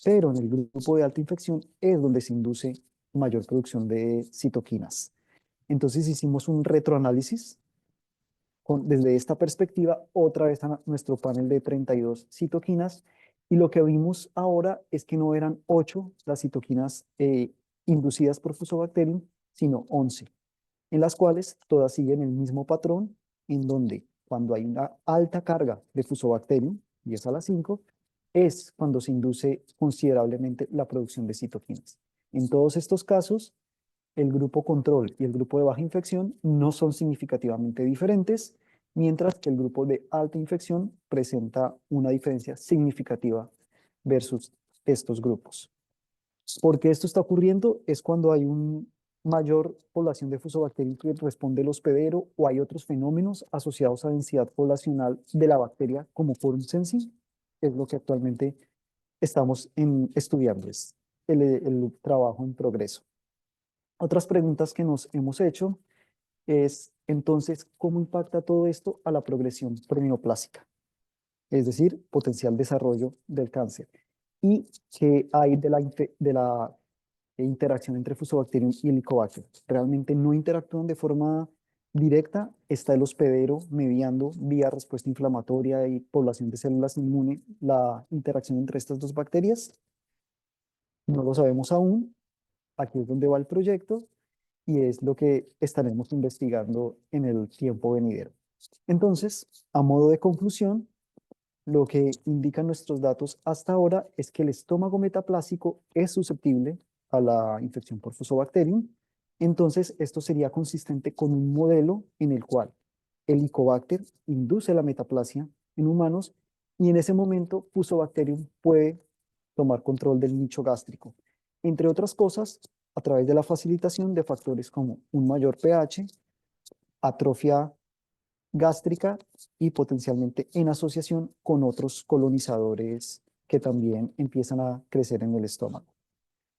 pero en el grupo de alta infección es donde se induce mayor producción de citoquinas. Entonces hicimos un retroanálisis desde esta perspectiva, otra vez a nuestro panel de 32 citoquinas, y lo que vimos ahora es que no eran 8 las citoquinas inducidas por Fusobacterium, sino 11, en las cuales todas siguen el mismo patrón, en donde cuando hay una alta carga de Fusobacterium, 10 a la 5, es cuando se induce considerablemente la producción de citoquinas. En todos estos casos, el grupo control y el grupo de baja infección no son significativamente diferentes, mientras que el grupo de alta infección presenta una diferencia significativa versus estos grupos. ¿Por qué esto está ocurriendo? Es cuando hay una mayor población de Fusobacterium que responde el hospedero o hay otros fenómenos asociados a densidad poblacional de la bacteria como Quorum sensing, es lo que actualmente estamos estudiando, es el trabajo en progreso. Otras preguntas que nos hemos hecho es, entonces, ¿cómo impacta todo esto a la progresión preneoplásica? Es decir, potencial desarrollo del cáncer. ¿Y qué hay de la interacción entre Fusobacterium y Helicobacter? Realmente no interactúan de forma directa, está el hospedero mediando vía respuesta inflamatoria y población de células inmunes la interacción entre estas dos bacterias. No lo sabemos aún, aquí es donde va el proyecto y es lo que estaremos investigando en el tiempo venidero. Entonces, a modo de conclusión, lo que indican nuestros datos hasta ahora es que el estómago metaplásico es susceptible a la infección por Fusobacterium. Entonces, esto sería consistente con un modelo en el cual el Helicobacter induce la metaplasia en humanos y en ese momento Fusobacterium puede tomar control del nicho gástrico. Entre otras cosas, a través de la facilitación de factores como un mayor pH, atrofia gástrica y potencialmente en asociación con otros colonizadores que también empiezan a crecer en el estómago.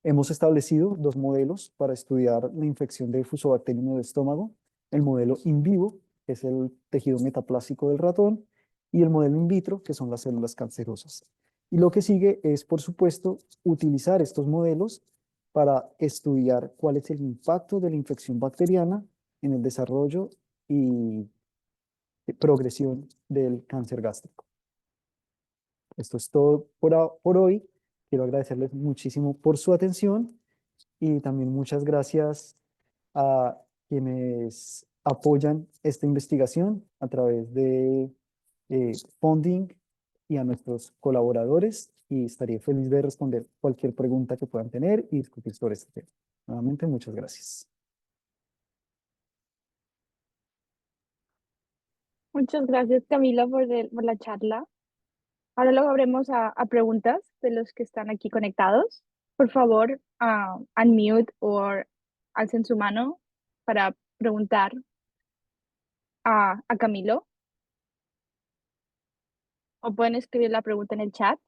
Hemos establecido dos modelos para estudiar la infección de Fusobacterium en el estómago. El modelo in vivo, que es el tejido metaplásico del ratón, y el modelo in vitro, que son las células cancerosas. Y lo que sigue es, por supuesto, utilizar estos modelos para estudiar cuál es el impacto de la infección bacteriana en el desarrollo y progresión del cáncer gástrico. Esto es todo por hoy. Quiero agradecerles muchísimo por su atención y también muchas gracias a quienes apoyan esta investigación a través de funding y a nuestros colaboradores y estaría feliz de responder cualquier pregunta que puedan tener y discutir sobre este tema. Nuevamente, muchas gracias. Muchas gracias, Camila, por la charla. Ahora lo abremos a preguntas de los que están aquí conectados. Por favor, unmute o alcen su mano para preguntar a Camilo. O pueden escribir la pregunta en el chat.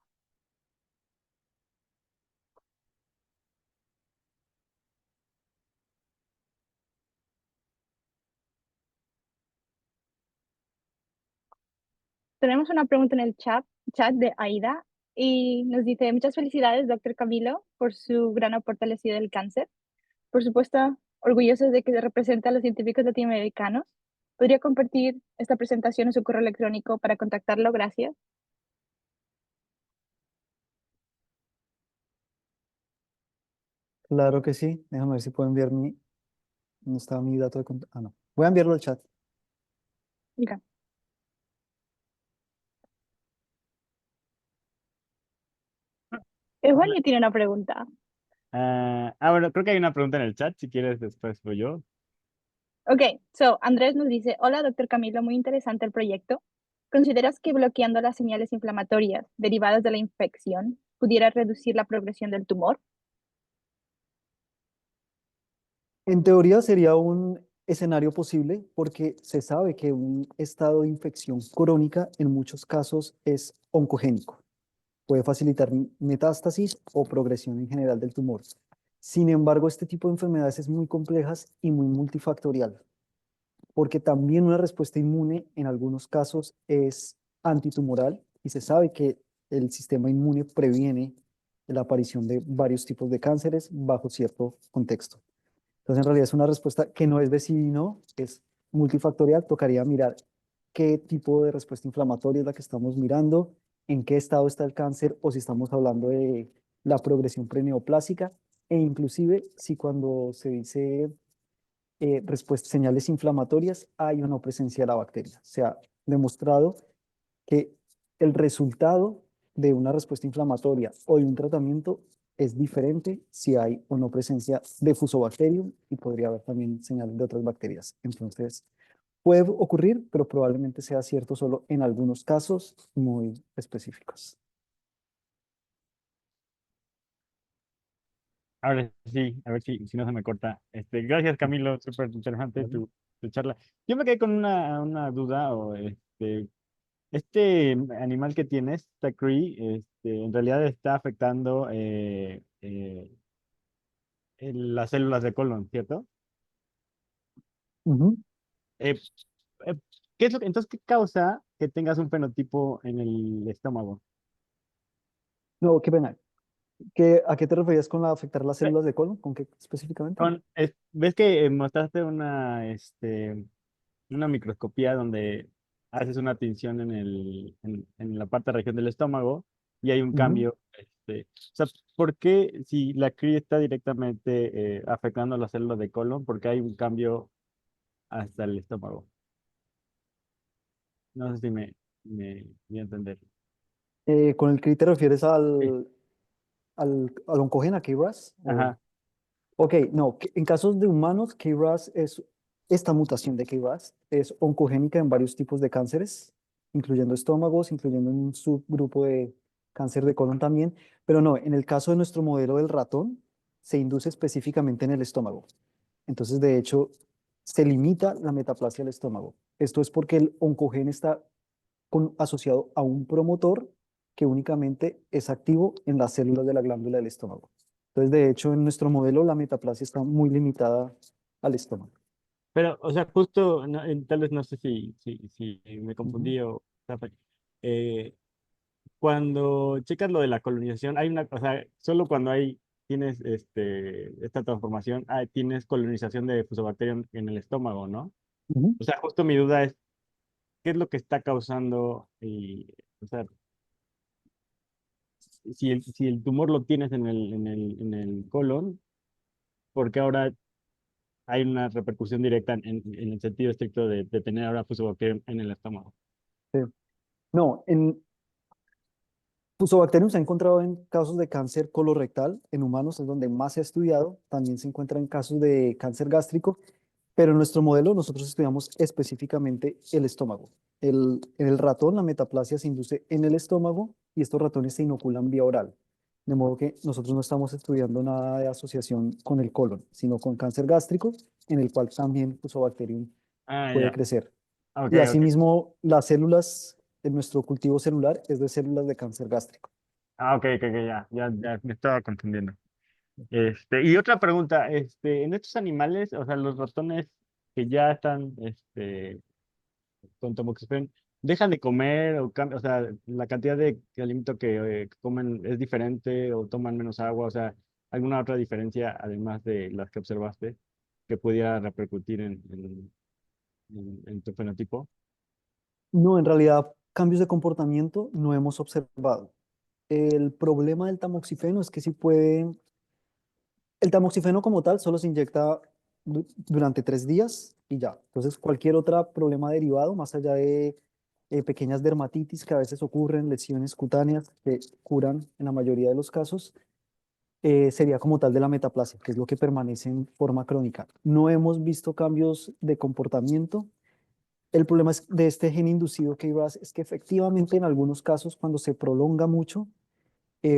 Tenemos una pregunta en el chat de Aida y nos dice, muchas felicidades, doctor Camilo, por su gran aporte al estudio del cáncer. Por supuesto, orgullosos de que representa a los científicos latinoamericanos. ¿Podría compartir esta presentación en su correo electrónico para contactarlo? Gracias. Claro que sí. Déjame ver si puedo enviar mi... No está mi dato de contacto. Ah, no. Voy a enviarlo al chat. Ok. Hola. Eugenio tiene una pregunta. Bueno, creo que hay una pregunta en el chat, si quieres después voy yo. Ok, Andrés nos dice, hola, doctor Camilo, muy interesante el proyecto. ¿Consideras que bloqueando las señales inflamatorias derivadas de la infección pudiera reducir la progresión del tumor? En teoría sería un escenario posible porque se sabe que un estado de infección crónica en muchos casos es oncogénico. Puede facilitar metástasis o progresión en general del tumor. Sin embargo, este tipo de enfermedades es muy complejas y muy multifactorial, porque también una respuesta inmune en algunos casos es antitumoral y se sabe que el sistema inmune previene la aparición de varios tipos de cánceres bajo cierto contexto. Entonces, en realidad es una respuesta que no es de sí y no, es multifactorial. Tocaría mirar qué tipo de respuesta inflamatoria es la que estamos mirando, en qué estado está el cáncer o si estamos hablando de la progresión preneoplásica e inclusive si cuando se dice señales inflamatorias hay o no presencia de la bacteria. Se ha demostrado que el resultado de una respuesta inflamatoria o de un tratamiento es diferente si hay o no presencia de Fusobacterium y podría haber también señales de otras bacterias. Entonces, puede ocurrir, pero probablemente sea cierto solo en algunos casos muy específicos. Ahora sí, a ver si no se me corta. Gracias, Camilo, súper interesante Vale. tu charla. Yo me quedé con una duda, o este animal que tienes, esta Cree, en realidad está afectando las células de colon, ¿cierto? Ujú. Eh, eh, entonces, ¿qué causa que tengas un fenotipo en el estómago? No, qué pena. ¿A qué te referías con la afectar las células de colon? ¿Con qué específicamente? ¿Ves que mostraste una microscopía donde haces una tinción en la parte región del estómago y hay un Ujú. cambio? O sea, ¿por qué si la CRI está directamente afectando las células de colon? ¿Por qué hay un cambio hasta el estómago? No sé si me voy a entender. ¿Con el CRI te refieres Sí. al oncogena KRAS? Ajá. Ok, no, en casos de humanos, KRAS es, esta mutación de KRAS es oncogénica en varios tipos de cánceres, incluyendo estómagos, incluyendo un subgrupo de cáncer de colon también, pero no, en el caso de nuestro modelo del ratón, se induce específicamente en el estómago. Entonces, de hecho, se limita la metaplasia al estómago. Esto es porque el oncogén está asociado a un promotor que únicamente es activo en las células de la glándula del estómago. Entonces, de hecho, en nuestro modelo la metaplasia está muy limitada al estómago. Pero, o sea, justo, tal vez no sé si me Ujú, confundí eh, cuando checas lo de la colonización, o sea, solo cuando tienes esta transformación, tienes colonización de Fusobacterium en el estómago, ¿no? ujú. O sea, justo mi duda es, ¿qué es lo que está causando? O sea, si el tumor lo tienes en el colon, ¿por qué ahora hay una repercusión directa en el sentido estricto de tener ahora Fusobacterium en el estómago? Sí. No, en Fusobacterium se ha encontrado en casos de cáncer colorectal, en humanos es donde más se ha estudiado, también se encuentra en casos de cáncer gástrico. Pero en nuestro modelo nosotros estudiamos específicamente el estómago. En el ratón la metaplasia se induce en el estómago y estos ratones se inoculan vía oral. De modo que nosotros no estamos estudiando nada de asociación con el colon, sino con cáncer gástrico, en el cual también Fusobacterium Ah, puede ya. crecer. Ok, Y ok. asimismo, las células en nuestro cultivo celular es de células de cáncer gástrico. Ok, ok, ok, ya me estaba confundiendo. Y otra pregunta, en estos animales, o sea, los ratones que ya están, con tamoxifeno, ¿dejan de comer o sea, la cantidad de alimento que comen es diferente o toman menos agua? O sea, ¿alguna otra diferencia además de las que observaste que pudiera repercutir en tu fenotipo? No, en realidad, cambios de comportamiento no hemos observado. El problema del tamoxifeno es que sí puede. El tamoxifeno como tal solo se inyecta durante 3 días y ya. Entonces, cualquier otro problema derivado, más allá de pequeñas dermatitis que a veces ocurren, lesiones cutáneas que curan en la mayoría de los casos, sería como tal de la metaplasia, que es lo que permanece en forma crónica. No hemos visto cambios de comportamiento. El problema de este gen inducido KRAS es que efectivamente en algunos casos, cuando se prolonga mucho,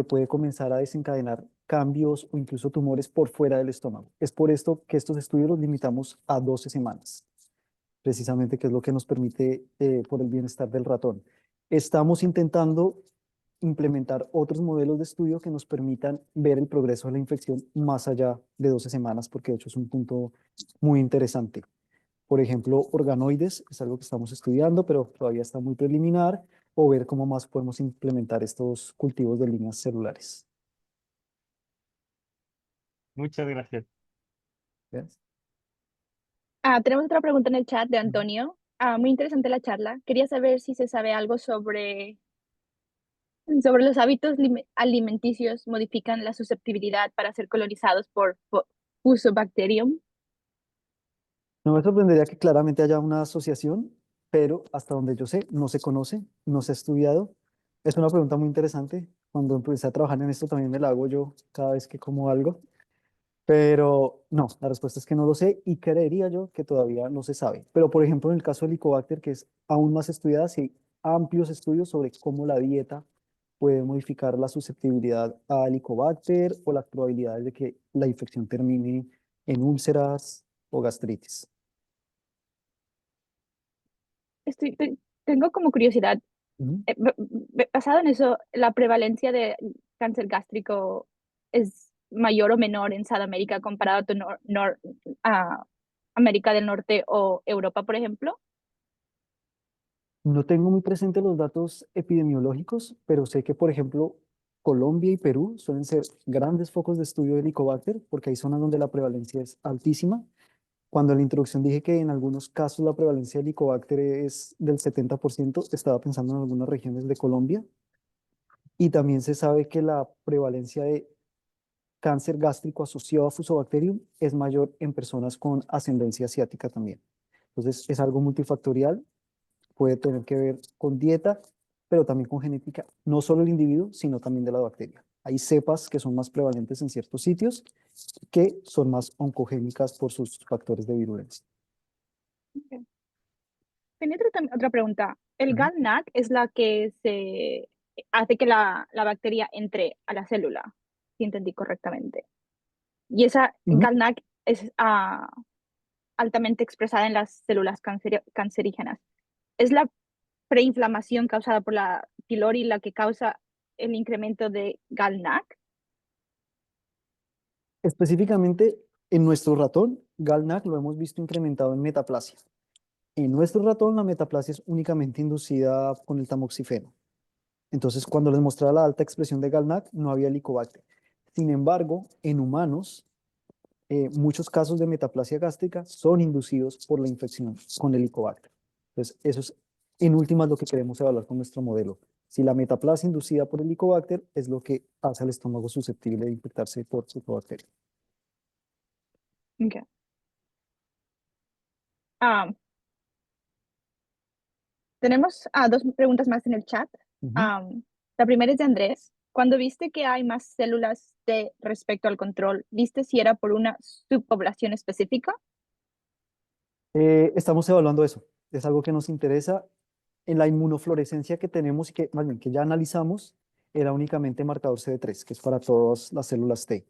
puede comenzar a desencadenar cambios o incluso tumores por fuera del estómago. Es por esto que estos estudios los limitamos a 12 semanas, precisamente que es lo que nos permite por el bienestar del ratón. Estamos intentando implementar otros modelos de estudio que nos permitan ver el progreso de la infección más allá de 12 semanas, porque de hecho es un punto muy interesante. Por ejemplo, organoides es algo que estamos estudiando, pero todavía está muy preliminar, o ver cómo más podemos implementar estos cultivos de líneas celulares. Muchas gracias. ¿Ves? Tenemos otra pregunta en el chat de Ujú. Antonio. Muy interesante la charla. Quería saber si se sabe algo sobre los hábitos alimenticios modifican la susceptibilidad para ser colonizados por Fusobacterium. No me sorprendería que claramente haya una asociación, pero hasta donde yo sé, no se conoce, no se ha estudiado. Es una pregunta muy interesante. Cuando empecé a trabajar en esto también me la hago yo cada vez que como algo. Pero no, la respuesta es que no lo sé y creería yo que todavía no se sabe. Pero por ejemplo, en el caso del Helicobacter, que es aún más estudiada, sí hay amplios estudios sobre cómo la dieta puede modificar la susceptibilidad al Helicobacter o las probabilidades de que la infección termine en úlceras o gastritis. Tengo como curiosidad, Ujú. basado en eso, ¿la prevalencia de cáncer gástrico es mayor o menor en Sudamérica comparado a, a América del Norte o Europa, por ejemplo? No tengo muy presente los datos epidemiológicos, pero sé que, por ejemplo, Colombia y Perú suelen ser grandes focos de estudio del Helicobacter porque hay zonas donde la prevalencia es altísima. Cuando en la introducción dije que en algunos casos la prevalencia del Helicobacter es del 70%, estaba pensando en algunas regiones de Colombia. Y también se sabe que la prevalencia de cáncer gástrico asociado a Fusobacterium es mayor en personas con ascendencia asiática también. Entonces es algo multifactorial, puede tener que ver con dieta, pero también con genética, no solo el individuo, sino también de la bacteria. Hay cepas que son más prevalentes en ciertos sitios que son más oncogénicas por sus factores de virulencia. Ok. Tenía otra pregunta. ¿El Ujú. GalNAc es la que se hace que la bacteria entre a la célula? Si entendí correctamente. Y esa Ujú. GalNAc es altamente expresada en las células cancerígenas. ¿Es la preinflamación causada por la pylori la que causa el incremento de GalNAc? Específicamente en nuestro ratón, GalNAc lo hemos visto incrementado en metaplasia. En nuestro ratón, la metaplasia es únicamente inducida con el tamoxifeno. Entonces, cuando les mostraba la alta expresión de GalNAc, no había Helicobacter. Sin embargo, en humanos, muchos casos de metaplasia gástrica son inducidos por la infección con Helicobacter. Entonces, eso es en últimas lo que queremos evaluar con nuestro modelo. Si la metaplasia inducida por Helicobacter es lo que hace al estómago susceptible de infectarse por Helicobacter. Okay. Ah, tenemos dos preguntas más en el chat. Ujú. Am, la primera es de Andrés. Cuando viste que hay más células T respecto al control, ¿viste si era por una subpoblación específica? Estamos evaluando eso. Es algo que nos interesa. En la inmunofluorescencia que tenemos y que, más bien, que ya analizamos, era únicamente marcador CD3, que es para todas las células T.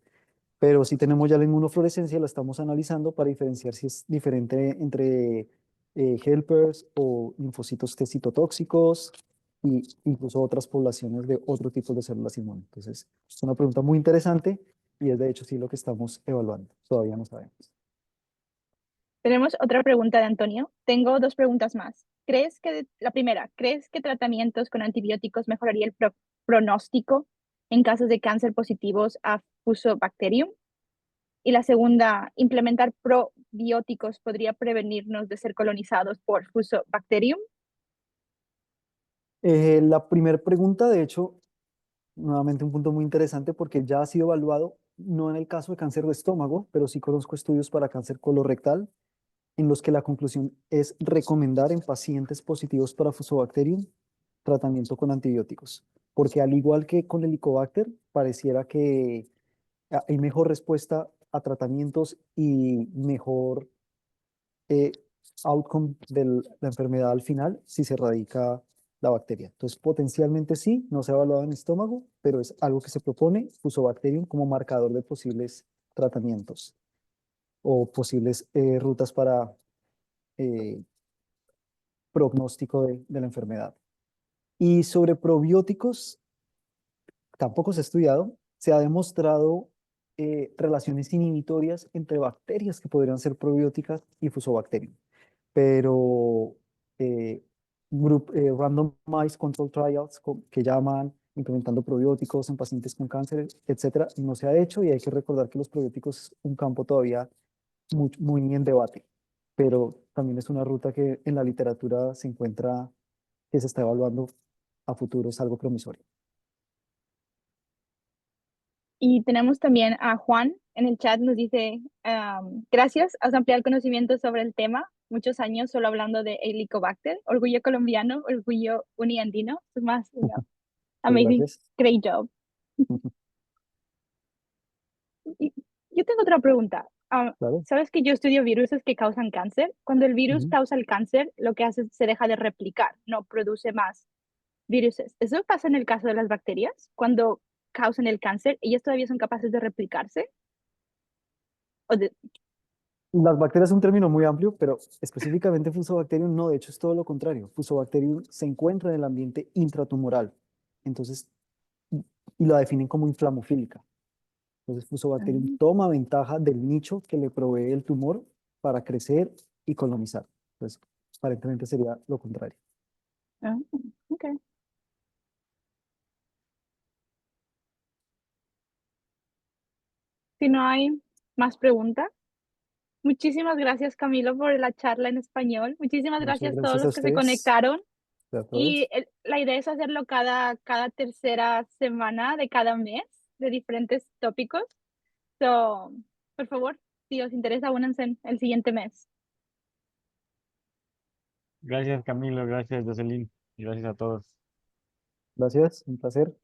Pero si tenemos ya la inmunofluorescencia, la estamos analizando para diferenciar si es diferente entre helpers o linfocitos T citotóxicos y incluso otras poblaciones de otro tipo de células inmunes. Entonces, es una pregunta muy interesante y es de hecho sí lo que estamos evaluando. Todavía no sabemos. Tenemos otra pregunta de Antonio. Tengo dos preguntas más. La primera, ¿crees que tratamientos con antibióticos mejoraría el pronóstico en casos de cáncer positivos a Fusobacterium? Y la segunda, ¿implementar probióticos podría prevenirnos de ser colonizados por Fusobacterium? La primera pregunta, de hecho, nuevamente un punto muy interesante porque ya ha sido evaluado, no en el caso de cáncer de estómago, pero sí conozco estudios para cáncer colorectal en los que la conclusión es recomendar en pacientes positivos para Fusobacterium tratamiento con antibióticos, porque al igual que con el Helicobacter, pareciera que hay mejor respuesta a tratamientos y mejor eh, outcome de la enfermedad al final si se erradica la bacteria. Entonces, potencialmente sí, no se ha evaluado en estómago, pero es algo que se propone Fusobacterium como marcador de posibles tratamientos o posibles rutas para eh, pronóstico de la enfermedad. Y sobre probióticos, tampoco se ha estudiado, se ha demostrado relaciones inhibitorias entre bacterias que podrían ser probióticas y Fusobacterium, pero randomized control trials que llaman implementando probióticos en pacientes con cáncer, etcétera, no se ha hecho y hay que recordar que los probióticos es un campo todavía muy en debate, pero también es una ruta que en la literatura se encuentra, que se está evaluando a futuro, es algo promisorio. Y tenemos también a Juan en el chat, nos dice, gracias, has ampliado el conocimiento sobre el tema, muchos años solo hablando de Helicobacter, orgullo colombiano, orgullo uniandino, más, Amazing. gracias. Great job. Y yo tengo otra pregunta. Claro. ¿Sabes que yo estudio virus que causan cáncer? Cuando el virus Ujú. causa el cáncer, lo que hace es se deja de replicar, no produce más virus. ¿Eso pasa en el caso de las bacterias? Cuando causan el cáncer, ellas todavía son capaces de replicarse. ¿O de- Las bacterias es un término muy amplio, pero específicamente Fusobacterium no, de hecho es todo lo contrario. Fusobacterium se encuentra en el ambiente intratumoral, entonces, y la definen como inflamofílica. Entonces, Fusobacterium Ah, toma ventaja del nicho que le provee el tumor para crecer y colonizar. Entonces, aparentemente sería lo contrario. ah, ok. Si no hay más preguntas, muchísimas gracias, Camilo, por la charla en español. Muchísimas Muchas gracias a todos gracias a los que se ustedes, conectaron. a Y todos. la idea es hacerlo cada tercera semana de cada mes, de diferentes tópicos. So, por favor, si os interesa, únanse en el siguiente mes. Gracias, Camilo, gracias, Jocelyn, y gracias a todos. Gracias, un placer.